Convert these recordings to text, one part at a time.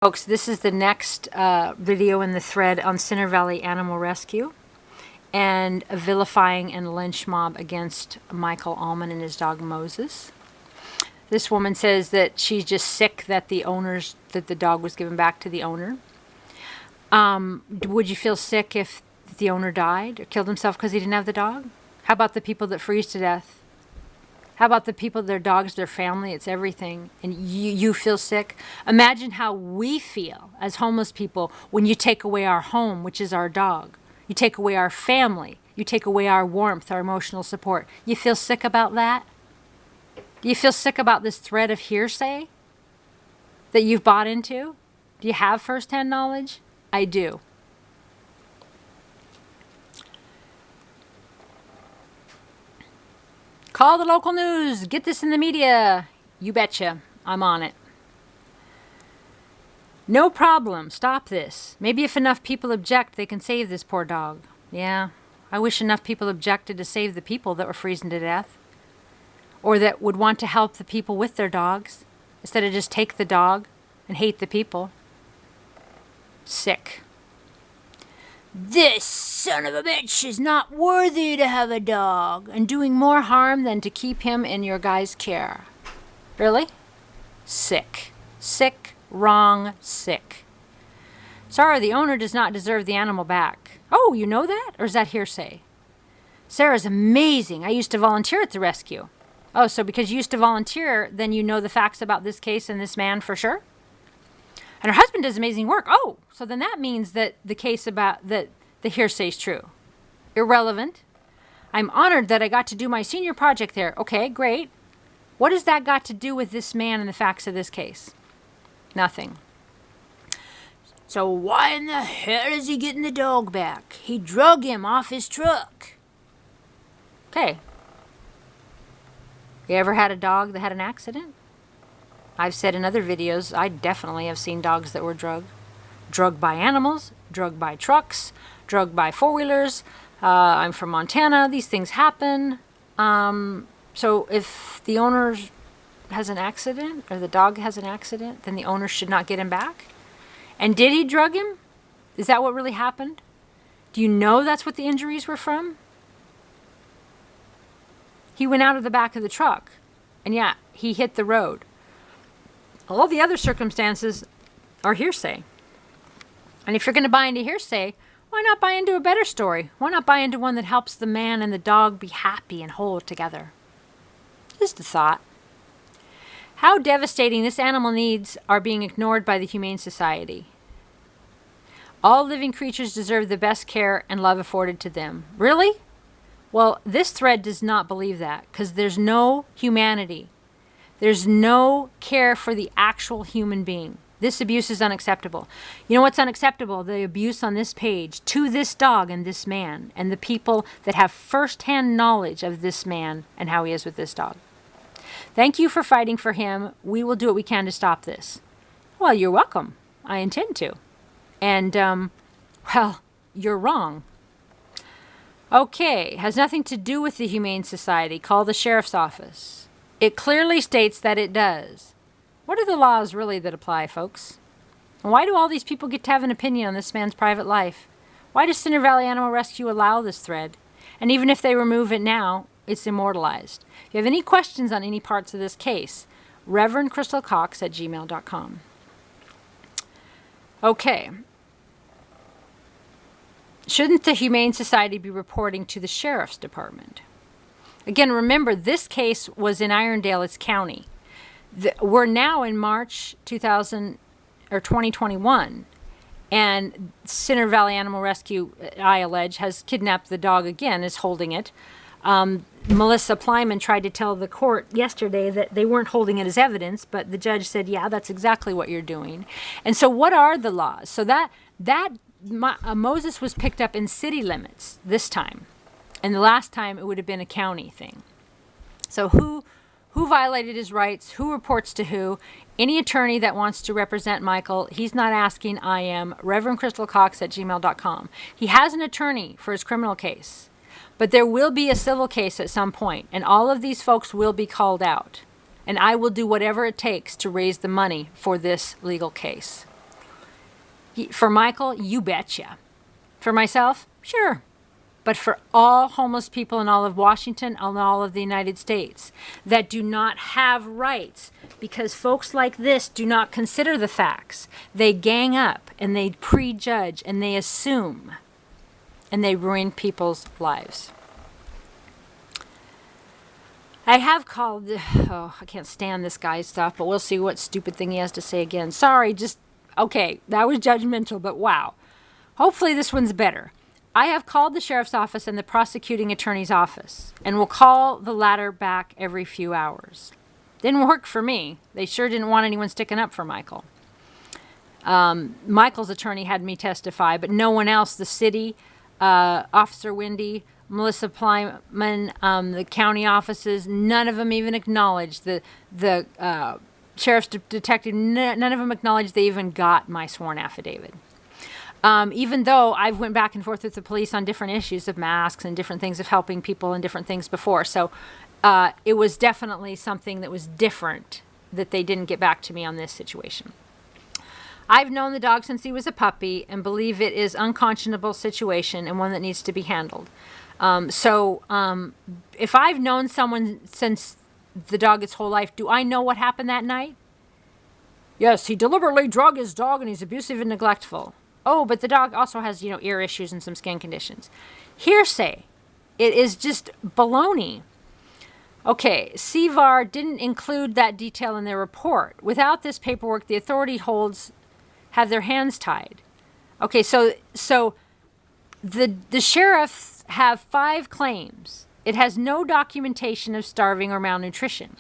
Folks, this is the next video in the thread on Center Valley Animal Rescue and a vilifying and lynch mob against Michael Allmain and his dog Moses. This woman says that she's just sick that the dog was given back to the owner. Would you feel sick if the owner died or killed himself because he didn't have the dog? How about the people that freeze to death? How about the people, their dogs, their family, it's everything, and you feel sick? Imagine how we feel as homeless people when you take away our home, which is our dog. You take away our family. You take away our warmth, our emotional support. You feel sick about that? Do you feel sick about this thread of hearsay that you've bought into? Do you have firsthand knowledge? I do. Call the local news. Get this in the media. You betcha. I'm on it. No problem. Stop this. Maybe if enough people object, they can save this poor dog. Yeah, I wish enough people objected to save the people that were freezing to death. Or that would want to help the people with their dogs, instead of just take the dog and hate the people. Sick. This son of a bitch is not worthy to have a dog and doing more harm than to keep him in your guy's care. Really? Sick. Sick, wrong, sick. Sorry, the owner does not deserve the animal back. Oh, you know that? Or is that hearsay? Sarah's amazing. I used to volunteer at the rescue. Oh, so because you used to volunteer, then you know the facts about this case and this man for sure? And her husband does amazing work. Oh, so then that means that the case about the hearsay is true. Irrelevant. I'm honored that I got to do my senior project there. Okay, great. What has that got to do with this man and the facts of this case? Nothing. So why in the hell is he getting the dog back? He drug him off his truck. Okay. You ever had a dog that had an accident? I've said in other videos, I definitely have seen dogs that were drugged. Drugged by animals, drugged by trucks, drugged by four-wheelers. I'm from Montana. These things happen. So if the owner has an accident or the dog has an accident, then the owner should not get him back? And did he drug him? Is that what really happened? Do you know that's what the injuries were from? He went out of the back of the truck. And yeah, he hit the road. All the other circumstances are hearsay. And if you're going to buy into hearsay, why not buy into a better story? Why not buy into one that helps the man and the dog be happy and whole together? Just a thought. How devastating this animal needs are being ignored by the Humane Society. All living creatures deserve the best care and love afforded to them. Really? Well, this thread does not believe that because there's no humanity. There's no care for the actual human being. This abuse is unacceptable. You know what's unacceptable? The abuse on this page to this dog and this man and the people that have firsthand knowledge of this man and how he is with this dog. Thank you for fighting for him. We will do what we can to stop this. Well, you're welcome. I intend to. And, well, you're wrong. Okay, has nothing to do with the Humane Society. Call the sheriff's office. It clearly states that it does. What are the laws really that apply, folks? And why do all these people get to have an opinion on this man's private life? Why does Center Valley Animal Rescue allow this thread? And even if they remove it now, it's immortalized. If you have any questions on any parts of this case, ReverendCrystalCox at gmail.com. Okay. Shouldn't the Humane Society be reporting to the Sheriff's Department? Again, remember, this case was in Irondale, it's county. We're now in March 2021, and Center Valley Animal Rescue, I allege, has kidnapped the dog again, is holding it. Melissa Pleimann tried to tell the court yesterday that they weren't holding it as evidence, but the judge said, yeah, that's exactly what you're doing. And so what are the laws? So Moses was picked up in city limits this time. And the last time it would have been a county thing. So who violated his rights? Who reports to who? Any attorney that wants to represent Michael, he's not asking. I am ReverendCrystalCox at gmail.com. He has an attorney for his criminal case. But there will be a civil case at some point, and all of these folks will be called out. And I will do whatever it takes to raise the money for this legal case. For Michael, you betcha. For myself, sure. But for all homeless people in all of Washington and all of the United States that do not have rights because folks like this do not consider the facts. They gang up and they prejudge and they assume and they ruin people's lives. I have called, I can't stand this guy's stuff, but we'll see what stupid thing he has to say again. Sorry, okay, that was judgmental, but wow. Hopefully this one's better. I have called the sheriff's office and the prosecuting attorney's office, and will call the latter back every few hours. Didn't work for me. They sure didn't want anyone sticking up for Michael. Michael's attorney had me testify, but no one else. The city, Officer Wendy, Melissa Pleimann, the county offices, none of them even acknowledged. The sheriff's detective, none of them acknowledged they even got my sworn affidavit. Even though I've went back and forth with the police on different issues of masks and different things of helping people and different things before. So it was definitely something that was different that they didn't get back to me on this situation. I've known the dog since he was a puppy and believe it is an unconscionable situation and one that needs to be handled. If I've known someone since the dog its whole life, do I know what happened that night? Yes, he deliberately drug his dog and he's abusive and neglectful. Oh, but the dog also has, ear issues and some skin conditions. Hearsay. It is just baloney. Okay, CVAR didn't include that detail in their report. Without this paperwork, the authority have their hands tied. Okay, so the sheriffs have 5 claims. It has no documentation of starving or malnutrition.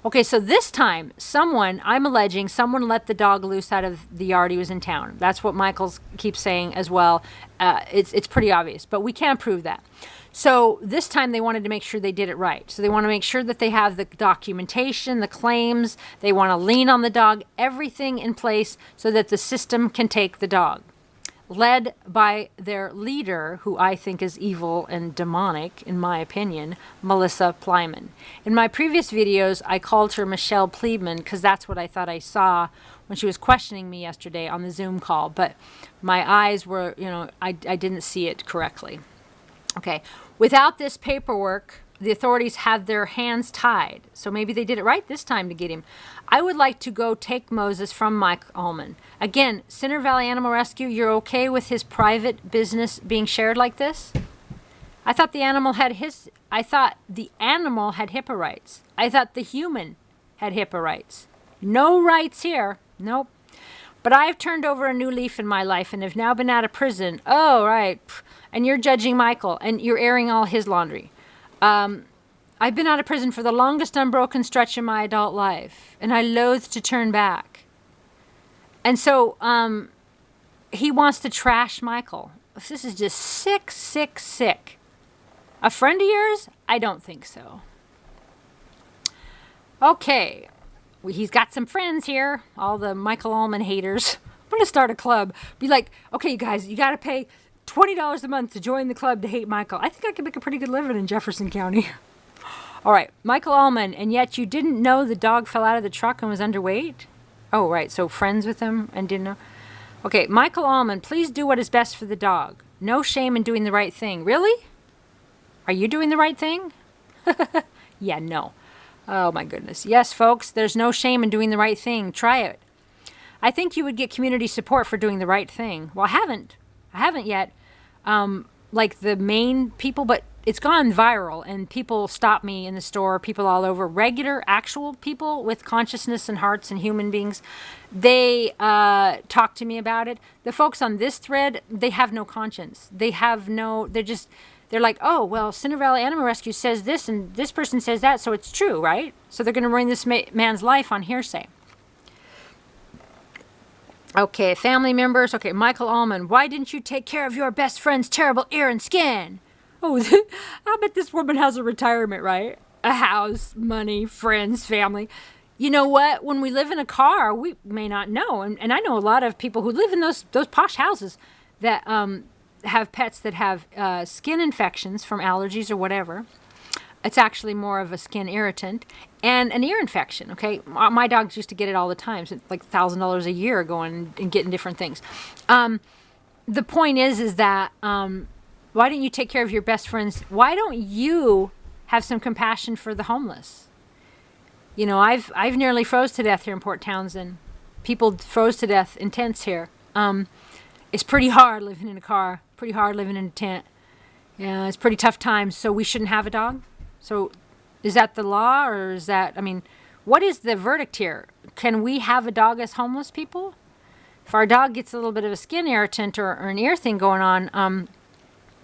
Okay, so this time, I'm alleging someone let the dog loose out of the yard he was in town. That's what Michael keeps saying as well. It's pretty obvious, but we can't prove that. So this time they wanted to make sure they did it right. So they want to make sure that they have the documentation, the claims. They want to lean on the dog, everything in place so that the system can take the dog. Led by their leader, who I think is evil and demonic, in my opinion, Melissa Pleimann. In my previous videos, I called her Michelle Pleimann because that's what I thought I saw when she was questioning me yesterday on the Zoom call. But my eyes were, I didn't see it correctly. Okay, without this paperwork, the authorities have their hands tied. So maybe they did it right this time to get him. I would like to go take Moses from Michael Allmain. Again, Center Valley Animal Rescue, you're okay with his private business being shared like this? I thought the animal had HIPAA rights. I thought the human had HIPAA rights. No rights here. Nope. But I've turned over a new leaf in my life and have now been out of prison. Oh, right. And you're judging Michael and you're airing all his laundry. I've been out of prison for the longest unbroken stretch in my adult life, and I loathe to turn back. And so he wants to trash Michael. This is just sick, sick, sick. A friend of yours? I don't think so. Okay, he's got some friends here, all the Michael Allmain haters. I'm going to start a club. Be like, okay, you guys, you got to pay $20 a month to join the club to hate Michael. I think I could make a pretty good living in Jefferson County. All right, Michael Allmain, and yet you didn't know the dog fell out of the truck and was underweight? Oh, right, so friends with him and didn't know? Okay, Michael Allmain, please do what is best for the dog. No shame in doing the right thing. Really? Are you doing the right thing? Yeah, no. Oh, my goodness. Yes, folks, there's no shame in doing the right thing. Try it. I think you would get community support for doing the right thing. Well, I haven't yet, like the main people, but it's gone viral and people stop me in the store, people all over, regular, actual people with consciousness and hearts and human beings. They talk to me about it. The folks on this thread, they have no conscience. They're like, oh, well, Center Valley Animal Rescue says this and this person says that, so it's true, right? So they're going to ruin this man's life on hearsay. Okay, family members. Okay, Michael Allmain, why didn't you take care of your best friend's terrible ear and skin? Oh, I bet this woman has a retirement, right? A house, money, friends, family. You know what? When we live in a car, we may not know. And I know a lot of people who live in those posh houses that have pets that have skin infections from allergies or whatever. It's actually more of a skin irritant and an ear infection, okay? My dogs used to get it all the time, so like $1,000 a year going and getting different things. The point is that why don't you take care of your best friends? Why don't you have some compassion for the homeless? You know, I've nearly froze to death here in Port Townsend. People froze to death in tents here. It's pretty hard living in a car, pretty hard living in a tent. Yeah, it's pretty tough times, so we shouldn't have a dog? So is that the law, or is that, I mean, what is the verdict here? Can we have a dog as homeless people? If our dog gets a little bit of a skin irritant or an ear thing going on,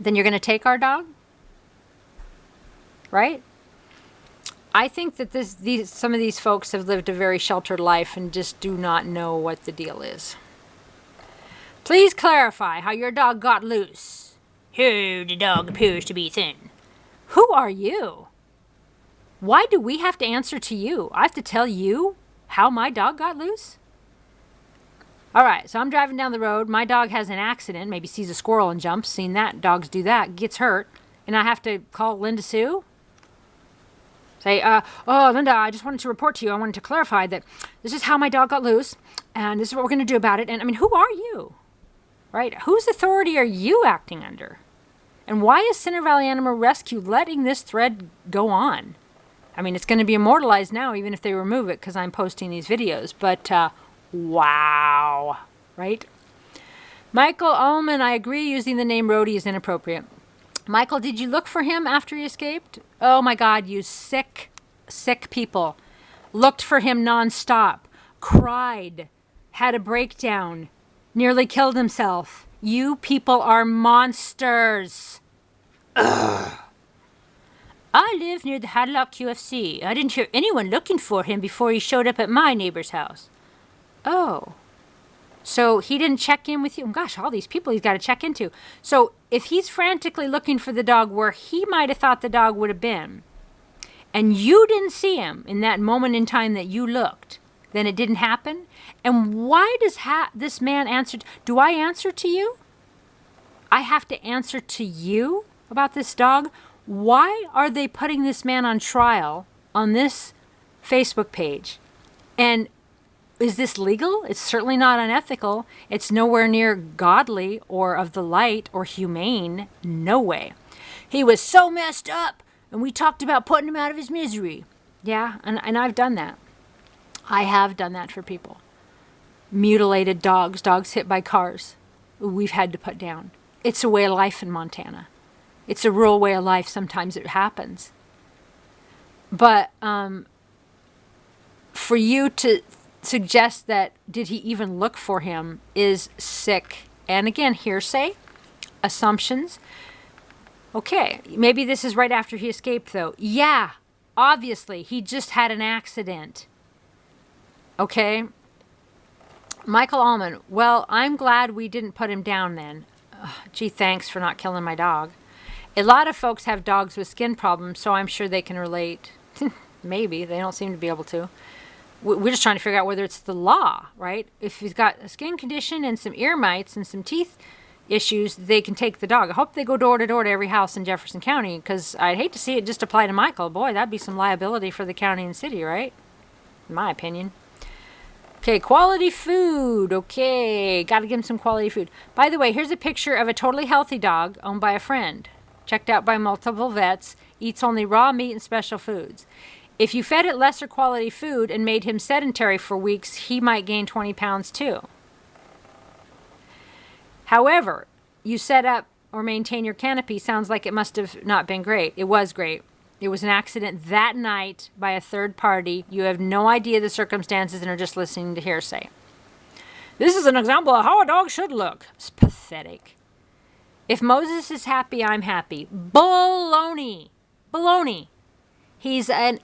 then you're going to take our dog? Right? I think that some of these folks have lived a very sheltered life and just do not know what the deal is. Please clarify how your dog got loose. Here, the dog appears to be thin. Who are you? Why do we have to answer to you? I have to tell you how my dog got loose? All right, so I'm driving down the road. My dog has an accident, maybe sees a squirrel and jumps. Seen that. Dogs do that. Gets hurt. And I have to call Linda Sue? Say, oh, Linda, I just wanted to report to you. I wanted to clarify that this is how my dog got loose, and this is what we're going to do about it. And, I mean, who are you? Right? Whose authority are you acting under? And why is Center Valley Animal Rescue letting this thread go on? I mean, it's going to be immortalized now, even if they remove it, because I'm posting these videos. But, wow. Right? Michael Allmain, I agree using the name Rhodey is inappropriate. Michael, did you look for him after he escaped? Oh, my God, you sick, sick people. Looked for him nonstop. Cried. Had a breakdown. Nearly killed himself. You people are monsters. Ugh. I live near the Hadlock QFC. I didn't hear anyone looking for him before he showed up at my neighbor's house. Oh. So he didn't check in with you? Gosh, all these people he's got to check into. So if he's frantically looking for the dog where he might have thought the dog would have been, and you didn't see him in that moment in time that you looked, then it didn't happen? And why does this man answer? Do I answer to you? I have to answer to you about this dog? Why are they putting this man on trial on this Facebook page? And is this legal? It's certainly not unethical. It's nowhere near godly or of the light or humane. No way. He was so messed up, and we talked about putting him out of his misery. Yeah, and I've done that. I have done that for people. Mutilated dogs, dogs hit by cars, we've had to put down. It's a way of life in Montana. It's a rural way of life. Sometimes it happens. But for you to suggest that did he even look for him is sick. And again, hearsay, assumptions. Okay, maybe this is right after he escaped, though. Yeah, obviously, he just had an accident. Okay? Michael Allmain, well, I'm glad we didn't put him down then. Gee, thanks for not killing my dog. A lot of folks have dogs with skin problems, so I'm sure they can relate. Maybe. They don't seem to be able to. We're just trying to figure out whether it's the law, right? If he's got a skin condition and some ear mites and some teeth issues, they can take the dog. I hope they go door to door to every house in Jefferson County, because I'd hate to see it just apply to Michael. Boy, that'd be some liability for the county and city, right? In my opinion. Okay, quality food. Okay, got to give him some quality food. By the way, here's a picture of a totally healthy dog owned by a friend. Checked out by multiple vets. Eats only raw meat and special foods. If you fed it lesser quality food and made him sedentary for weeks, he might gain 20 pounds too. However, you set up or maintain your canopy sounds like it must have not been great. It was great. It was an accident that night by a third party. You have no idea the circumstances and are just listening to hearsay. This is an example of how a dog should look. It's pathetic. If Moses is happy, I'm happy. Baloney. Baloney. He's an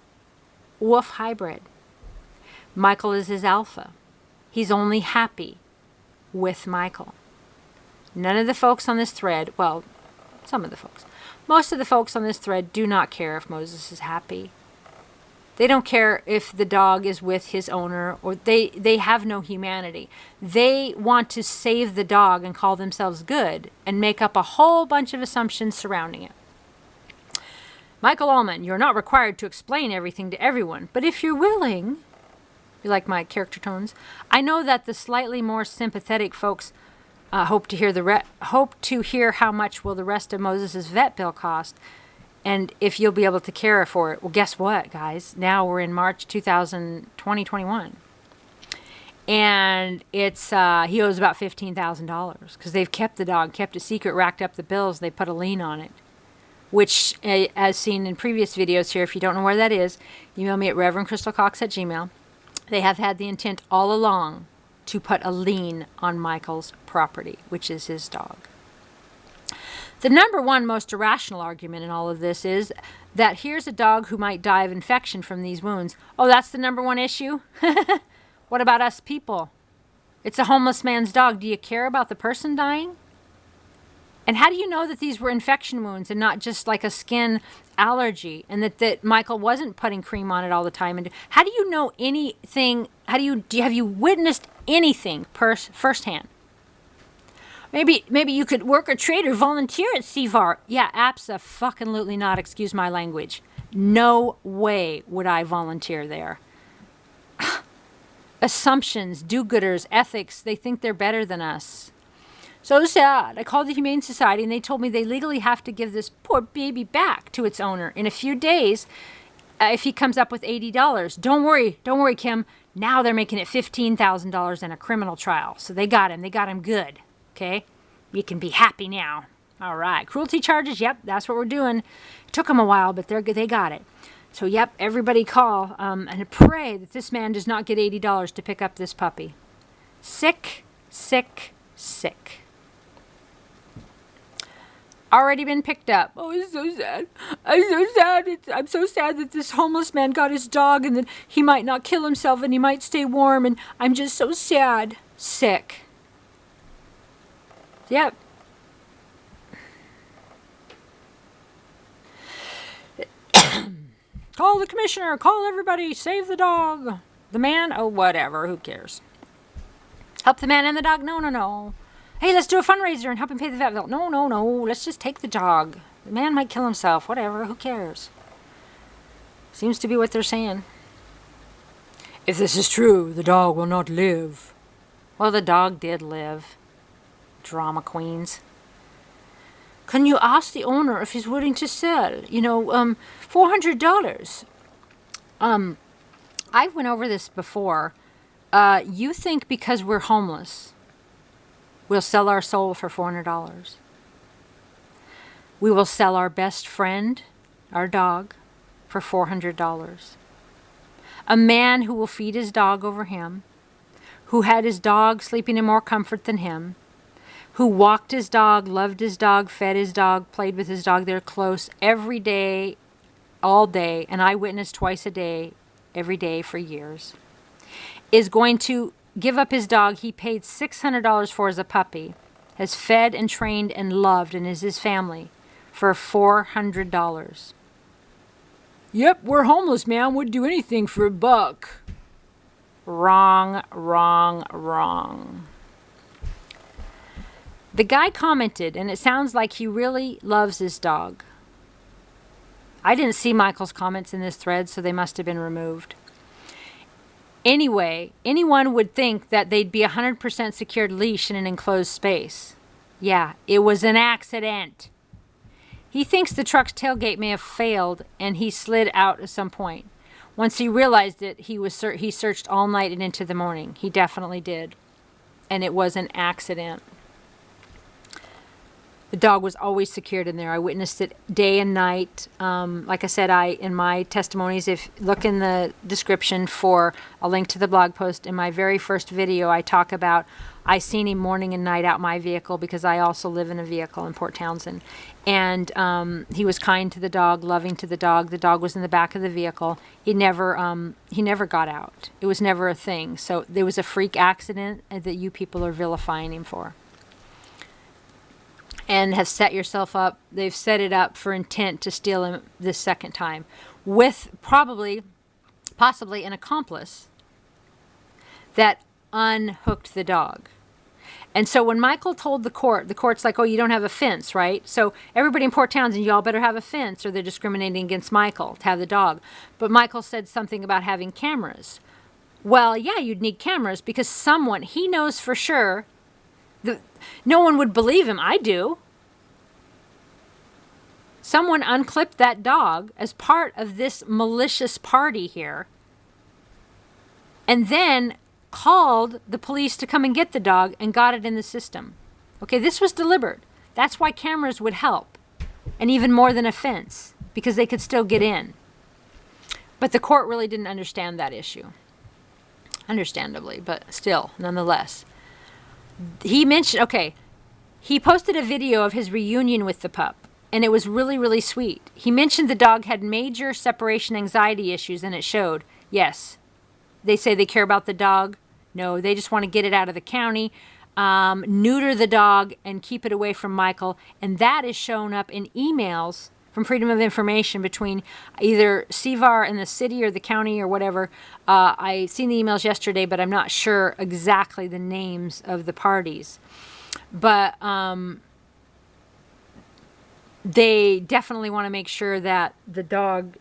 wolf hybrid. Michael is his alpha. He's only happy with Michael. None of the folks on this thread, well, some of the folks, most of the folks on this thread do not care if Moses is happy. They don't care if the dog is with his owner, or they have no humanity. They want to save the dog and call themselves good and make up a whole bunch of assumptions surrounding it. Michael Allmain, you're not required to explain everything to everyone, but if you're willing, you like my character tones, I know that the slightly more sympathetic folks hope to hear how much will the rest of Moses's vet bill cost, and if you'll be able to care for it. Well, guess what, guys? Now we're in March 2021. And it's he owes about $15,000 because they've kept the dog, kept it secret, racked up the bills. They put a lien on it, which, as seen in previous videos here, if you don't know where that is, email me at ReverendCrystalCox@gmail. They have had the intent all along to put a lien on Michael's property, which is his dog. The number one most irrational argument in all of this is that here's a dog who might die of infection from these wounds. Oh, that's the number one issue? What about us people? It's a homeless man's dog. Do you care about the person dying? And how do you know that these were infection wounds and not just like a skin allergy, and that Michael wasn't putting cream on it all the time? And how do you know anything? Have you witnessed anything firsthand? Maybe you could work or trade or volunteer at CVAR. Yeah, abso-fucking-lutely not. Excuse my language. No way would I volunteer there. Assumptions, do-gooders, ethics, they think they're better than us. So sad. I called the Humane Society and they told me they legally have to give this poor baby back to its owner in a few days if he comes up with $80. Don't worry, Kim. Now they're making it $15,000 in a criminal trial. So they got him good. Okay? You can be happy now. All right. Cruelty charges, yep, that's what we're doing. It took them a while, but they got it. So, yep, everybody call and pray that this man does not get $80 to pick up this puppy. Sick, sick, sick. Already been picked up. Oh, it's so sad. I'm so sad. I'm so sad that this homeless man got his dog and that he might not kill himself and he might stay warm. And I'm just so sad. Sick. Yep. Call the commissioner. Call everybody. Save the dog. The man? Oh, whatever. Who cares? Help the man and the dog? No. Hey, let's do a fundraiser and help him pay the vet bill. No. Let's just take the dog. The man might kill himself. Whatever. Who cares? Seems to be what they're saying. If this is true, the dog will not live. Well, the dog did live. Drama queens. Can you ask the owner if he's willing to sell? $400. I went over this before. You think because we're homeless, we'll sell our soul for $400. We will sell our best friend, our dog, for $400. A man who will feed his dog over him, who had his dog sleeping in more comfort than him, who walked his dog, loved his dog, fed his dog, played with his dog. They're close every day, all day, and I witnessed twice a day, every day for years, is going to give up his dog he paid $600 for as a puppy, has fed and trained and loved, and is his family, for $400. Yep, we're homeless, man. Would do anything for $1. Wrong. The guy commented, and it sounds like he really loves his dog. I didn't see Michael's comments in this thread, so they must have been removed. Anyway, anyone would think that they'd be 100% secured leash in an enclosed space. Yeah, it was an accident. He thinks the truck's tailgate may have failed, and he slid out at some point. Once he realized it, he searched all night and into the morning. He definitely did. And it was an accident. The dog was always secured in there. I witnessed it day and night. Like I said, in my testimonies, look in the description for a link to the blog post. In my very first video, I talk about I seen him morning and night out my vehicle because I also live in a vehicle in Port Townsend. And he was kind to the dog, loving to the dog. The dog was in the back of the vehicle. He never got out. It was never a thing. So there was a freak accident that you people are vilifying him for. And have set yourself up. They've set it up for intent to steal him this second time, with possibly an accomplice that unhooked the dog. And so when Michael told the court's like, oh, you don't have a fence, right? So everybody in Port Townsend, y'all better have a fence or they're discriminating against Michael to have the dog. But Michael said something about having cameras. Well, yeah, you'd need cameras because someone, he knows for sure, no one would believe him. I do. Someone unclipped that dog as part of this malicious party here and then called the police to come and get the dog and got it in the system. Okay, this was deliberate. That's why cameras would help. And even more than a fence, because they could still get in. But the court really didn't understand that issue. Understandably, but still, nonetheless. He mentioned, okay, he posted a video of his reunion with the pup, and it was really, really sweet. He mentioned the dog had major separation anxiety issues, and it showed. Yes. They say they care about the dog. No, they just want to get it out of the county, neuter the dog, and keep it away from Michael. And that is shown up in emails from Freedom of Information between either CVAR and the city or the county or whatever. I seen the emails yesterday, but I'm not sure exactly the names of the parties. But they definitely want to make sure that the dog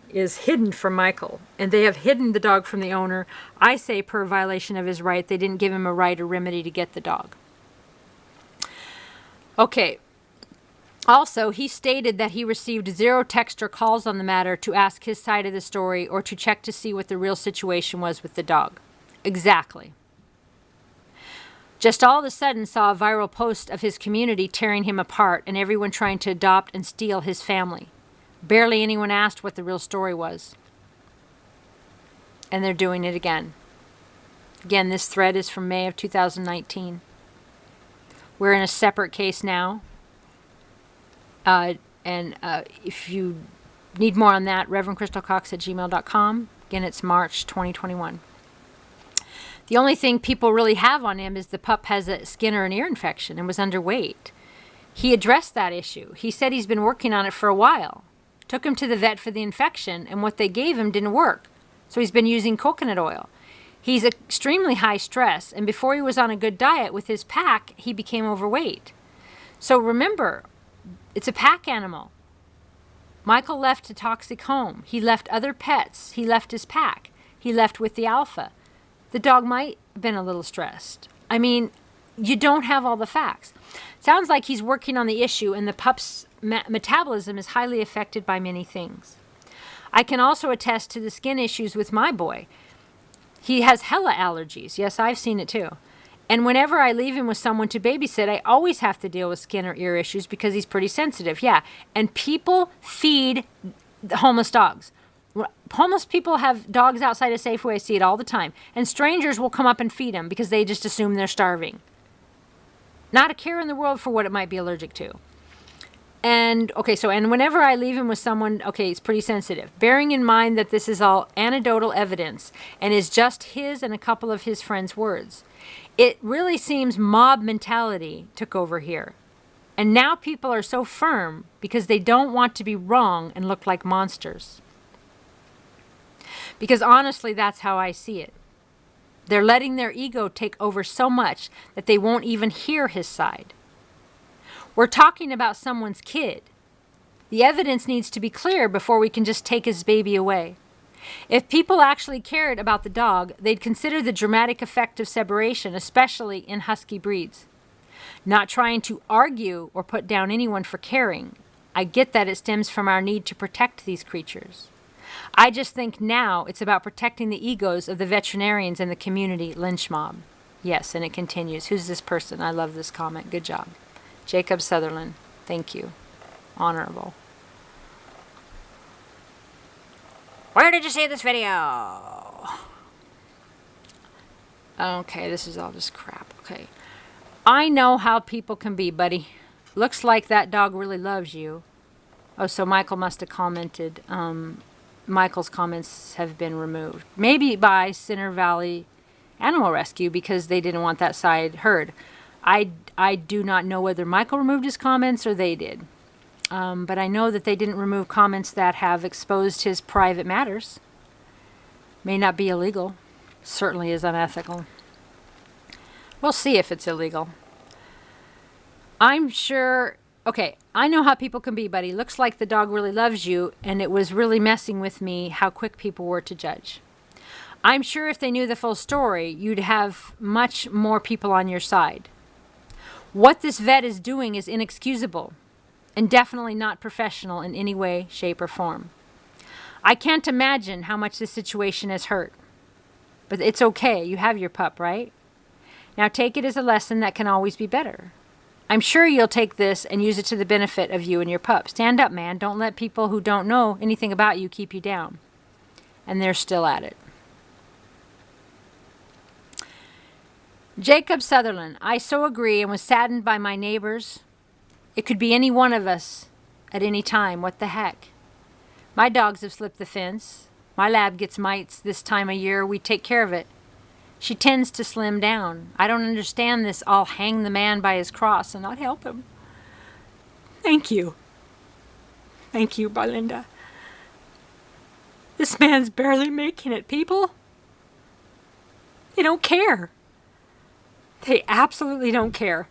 is hidden from Michael. And they have hidden the dog from the owner. I say per violation of his right. They didn't give him a right or remedy to get the dog. Okay. Also, he stated that he received 0 text or calls on the matter to ask his side of the story or to check to see what the real situation was with the dog. Exactly. Just all of a sudden saw a viral post of his community tearing him apart and everyone trying to adopt and steal his family. Barely anyone asked what the real story was. And they're doing it again. Again, this thread is from May of 2019. We're in a separate case now. If you need more on that, ReverendCrystalCox@gmail.com. Again, it's March 2021. The only thing people really have on him is the pup has a skin or an ear infection and was underweight. He addressed that issue. He said he's been working on it for a while. Took him to the vet for the infection, and what they gave him didn't work. So he's been using coconut oil. He's extremely high stress, and before he was on a good diet with his pack, he became overweight. So remember, it's a pack animal. Michael left a toxic home. He left other pets. He left his pack. He left with the alpha. The dog might have been a little stressed. I mean, you don't have all the facts. Sounds like he's working on the issue, and the pup's metabolism is highly affected by many things. I can also attest to the skin issues with my boy. He has hella allergies. Yes, I've seen it too. And whenever I leave him with someone to babysit, I always have to deal with skin or ear issues because he's pretty sensitive. Yeah, and people feed the homeless dogs. Homeless people have dogs outside a Safeway. I see it all the time. And strangers will come up and feed them because they just assume they're starving. Not a care in the world for what it might be allergic to. And, okay, and whenever I leave him with someone, okay, he's pretty sensitive. Bearing in mind that this is all anecdotal evidence and is just his and a couple of his friends' words. It really seems mob mentality took over here. And now people are so firm because they don't want to be wrong and look like monsters. Because honestly, that's how I see it. They're letting their ego take over so much that they won't even hear his side. We're talking about someone's kid. The evidence needs to be clear before we can just take his baby away. If people actually cared about the dog, they'd consider the dramatic effect of separation, especially in husky breeds. Not trying to argue or put down anyone for caring. I get that it stems from our need to protect these creatures. I just think now it's about protecting the egos of the veterinarians and the community lynch mob. Yes, and it continues. Who's this person? I love this comment. Good job. Jacob Sutherland. Thank you. Honorable. Where did you see this video? Okay, this is all just crap. Okay. I know how people can be, buddy. Looks like that dog really loves you. Oh, so Michael must have commented. Michael's comments have been removed. Maybe by Center Valley Animal Rescue because they didn't want that side heard. I do not know whether Michael removed his comments or they did. But I know that they didn't remove comments that have exposed his private matters. May not be illegal. Certainly is unethical. We'll see if it's illegal. I'm sure... Okay, I know how people can be, buddy. Looks like the dog really loves you, and it was really messing with me how quick people were to judge. I'm sure if they knew the full story, you'd have much more people on your side. What this vet is doing is inexcusable and definitely not professional in any way, shape, or form. I can't imagine how much this situation has hurt. But it's okay. You have your pup, right? Now take it as a lesson that can always be better. I'm sure you'll take this and use it to the benefit of you and your pup. Stand up, man. Don't let people who don't know anything about you keep you down. And they're still at it. Jacob Sutherland, I so agree and was saddened by my neighbors. It could be any one of us at any time. What the heck? My dogs have slipped the fence. My lab gets mites this time of year. We take care of it. She tends to slim down. I don't understand this. I'll hang the man by his cross and not help him. Thank you. Thank you, Belinda. This man's barely making it, people. They don't care. They absolutely don't care.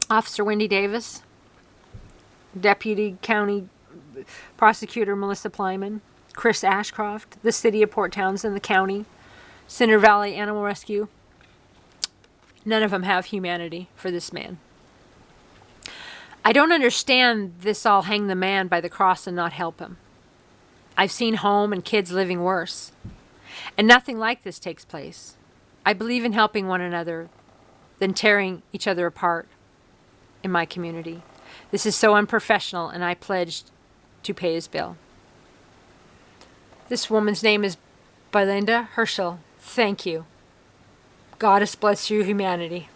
Officer Wendy Davis, Deputy County Prosecutor Melissa Pleimann, Chris Ashcroft, the City of Port Townsend, the county, Center Valley Animal Rescue. None of them have humanity for this man. I don't understand this all hang the man by the cross and not help him. I've seen home and kids living worse. And nothing like this takes place. I believe in helping one another than tearing each other apart in my community. This is so unprofessional, and I pledged to pay his bill. This woman's name is Belinda Herschel. Thank you. Goddess bless you, humanity.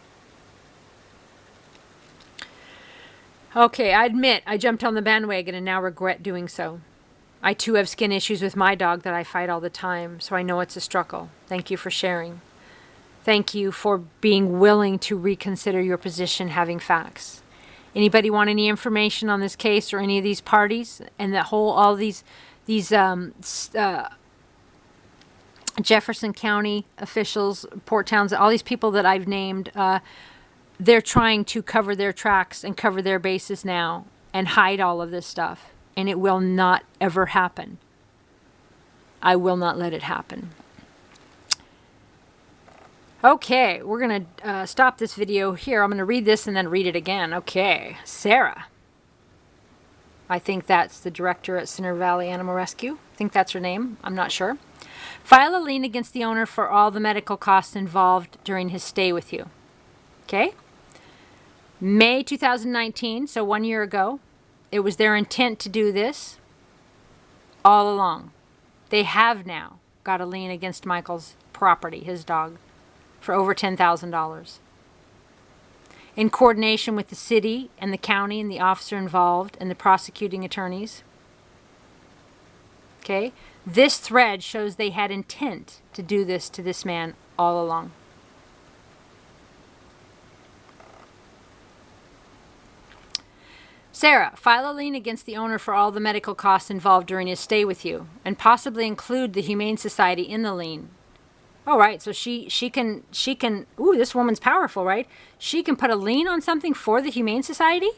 Okay, I admit I jumped on the bandwagon and now regret doing so. I too have skin issues with my dog that I fight all the time, so I know it's a struggle. Thank you for sharing. Thank you for being willing to reconsider your position, having facts. Anybody want any information on this case or any of these parties and all these Jefferson County officials, Port Townsend, all these people that I've named, they're trying to cover their tracks and cover their bases now and hide all of this stuff. And it will not ever happen. I will not let it happen. Okay, we're going to stop this video here. I'm going to read this and then read it again. Okay, Sarah. I think that's the director at Center Valley Animal Rescue. I think that's her name. I'm not sure. File a lien against the owner for all the medical costs involved during his stay with you. Okay? May 2019, so 1 year ago, it was their intent to do this all along. They have now got a lien against Michael's property, his dog, for over $10,000. In coordination with the city and the county and the officer involved and the prosecuting attorneys. Okay? This thread shows they had intent to do this to this man all along. Sarah, file a lien against the owner for all the medical costs involved during his stay with you, and possibly include the Humane Society in the lien. All right, so she can, ooh, this woman's powerful, right? She can put a lien on something for the Humane Society?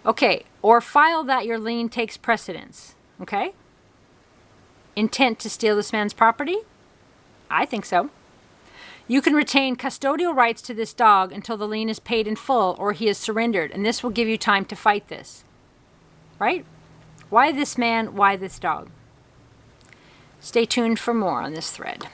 Okay, or file that your lien takes precedence, okay? Intent to steal this man's property? I think so. You can retain custodial rights to this dog until the lien is paid in full or he is surrendered, and this will give you time to fight this. Right? Why this man? Why this dog? Stay tuned for more on this thread.